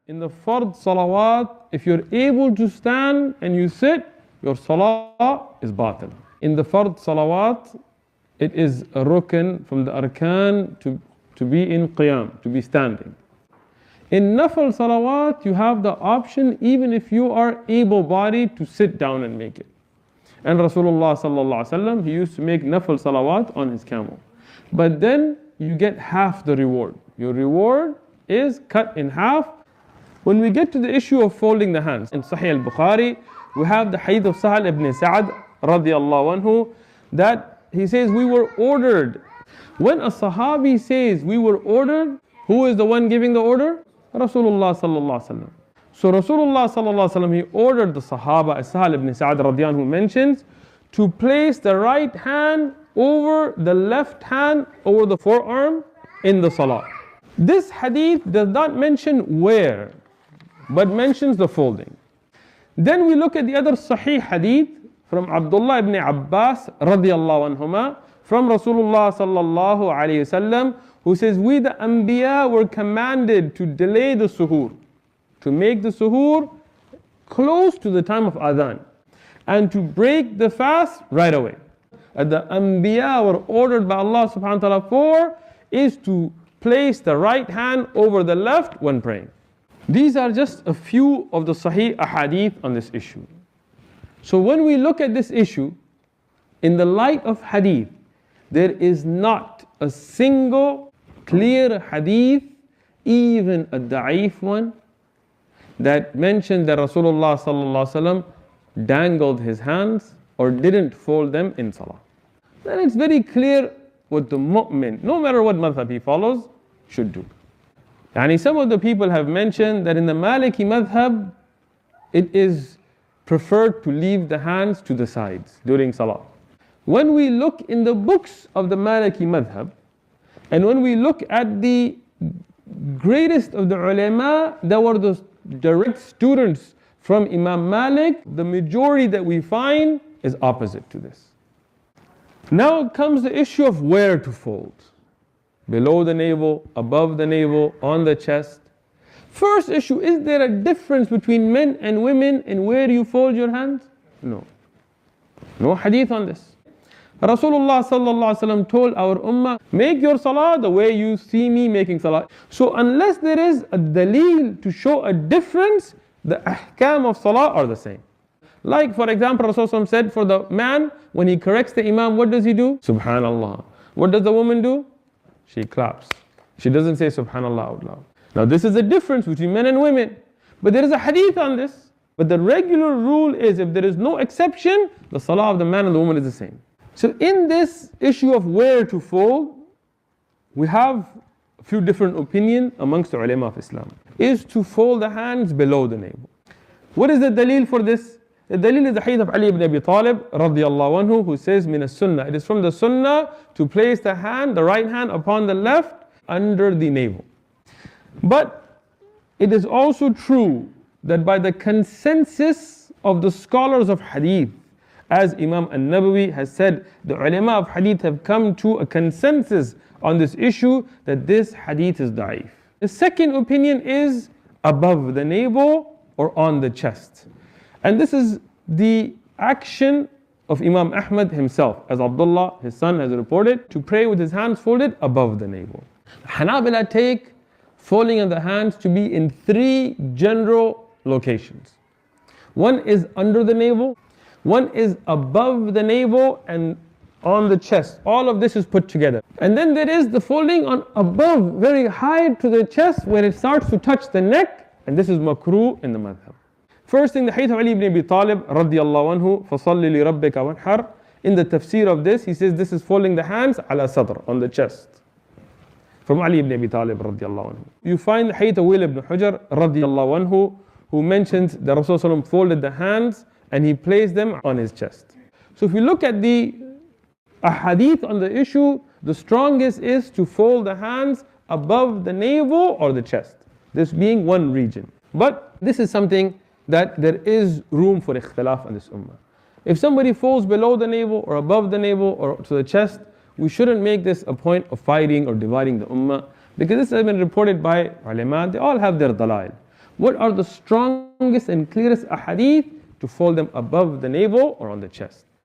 In the fard salawat, if you're able to stand and you sit, your salah is batil. In the fard salawat, it is a rukn from the arkan to be in qiyam, to be standing. In nafal salawat, you have the option, even if you are able-bodied, to sit down and make it. And Rasulullah sallallahu alaihi wasallam, he used to make nafal salawat on his camel. But then you get half the reward. Your reward is cut in half. When we get to the issue of folding the hands, in Sahih al-Bukhari, we have the hadith of Salah ibn Sa'ad radiyallahu anhu, that he says we were ordered. When a Sahabi says we were ordered, who is the one giving the order? Rasulullah sallallahu alaihi wasallam. So Rasulullah sallallahu alaihi wasallam, he ordered the Sahaba, as Sahl ibn Sa'ad radiyallahu anhu mentions, to place the right hand over the left hand, over the forearm in the salah. This hadith does not mention where, but mentions the folding. Then we look at the other Sahih hadith from Abdullah ibn Abbas radiyallahu anhuma, from Rasulullah sallallahu alayhi wasallam, who says, we the Anbiya were commanded to delay the suhoor, to make the suhoor close to the time of adhan, and to break the fast right away. And the Anbiya were ordered by Allah subhanahu wa ta'ala for is to place the right hand over the left when praying. These are just a few of the Sahih ahadith on this issue. So when we look at this issue, in the light of hadith, there is not a single clear hadith, even a da'if one, that mentioned that Rasulullah sallallahu alaihi wasallam dangled his hands or didn't fold them in salah. Then it's very clear what the mu'min, no matter what madhab he follows, should do. And some of the people have mentioned that in the Maliki madhab, it is preferred to leave the hands to the sides during salah. When we look in the books of the Maliki madhab, and when we look at the greatest of the ulama that were the direct students from Imam Malik, the majority that we find is opposite to this. Now comes the issue of where to fold. Below the navel, above the navel, on the chest. First issue, is there a difference between men and women in where you fold your hands? No. No hadith on this. Rasulullah sallallahu alaihi wasallam told our ummah, make your salah the way you see me making salah. So unless there is a daleel to show a difference, the ahkam of salah are the same. Like for example, Rasulullah said for the man, when he corrects the imam, what does he do? Subhanallah. What does the woman do? She claps. She doesn't say Subhanallah out loud. Now this is a difference between men and women. But there is a hadith on this. But the regular rule is, if there is no exception, the salah of the man and the woman is the same. So in this issue of where to fold, we have a few different opinions amongst the ulama of Islam. Is to fold the hands below the navel. What is the dalil for this? The dalil is the hadith of Ali ibn Abi Talib radiyallahu anhu, who says, min as-sunnah. It is from the sunnah to place the hand, the right hand upon the left under the navel. But it is also true that by the consensus of the scholars of hadith, as Imam al-Nawawi has said, the ulama of hadith have come to a consensus on this issue that this hadith is da'if. The second opinion is above the navel or on the chest. And this is the action of Imam Ahmad himself, as Abdullah, his son, has reported, to pray with his hands folded above the navel. Hanabila take folding of the hands to be in three general locations. One is under the navel, one is above the navel, and on the chest. All of this is put together. And then there is the folding on above, very high to the chest, where it starts to touch the neck, and this is makruh in the madhab. First thing, the hadith of Ali ibn Abi Talib radiyallahu anhu, فَصَلِّ لِرَبِّكَ وَانْحَرْ. In the tafsir of this, he says this is folding the hands ala sadr, on the chest. From Ali ibn Abi Talib radiyallahu anhu. You find the hadith of Will ibn Hujar radiyallahu anhu, who mentions that Rasulullah folded the hands and he placed them on his chest. So if we look at the ahadith on the issue, the strongest is to fold the hands above the navel or the chest, this being one region. But this is something that there is room for ikhtilaf in this ummah. If somebody falls below the navel or above the navel or to the chest, we shouldn't make this a point of fighting or dividing the ummah, because this has been reported by ulama. They all have their dalail. What are the strongest and clearest ahadith to fold them above the navel or on the chest?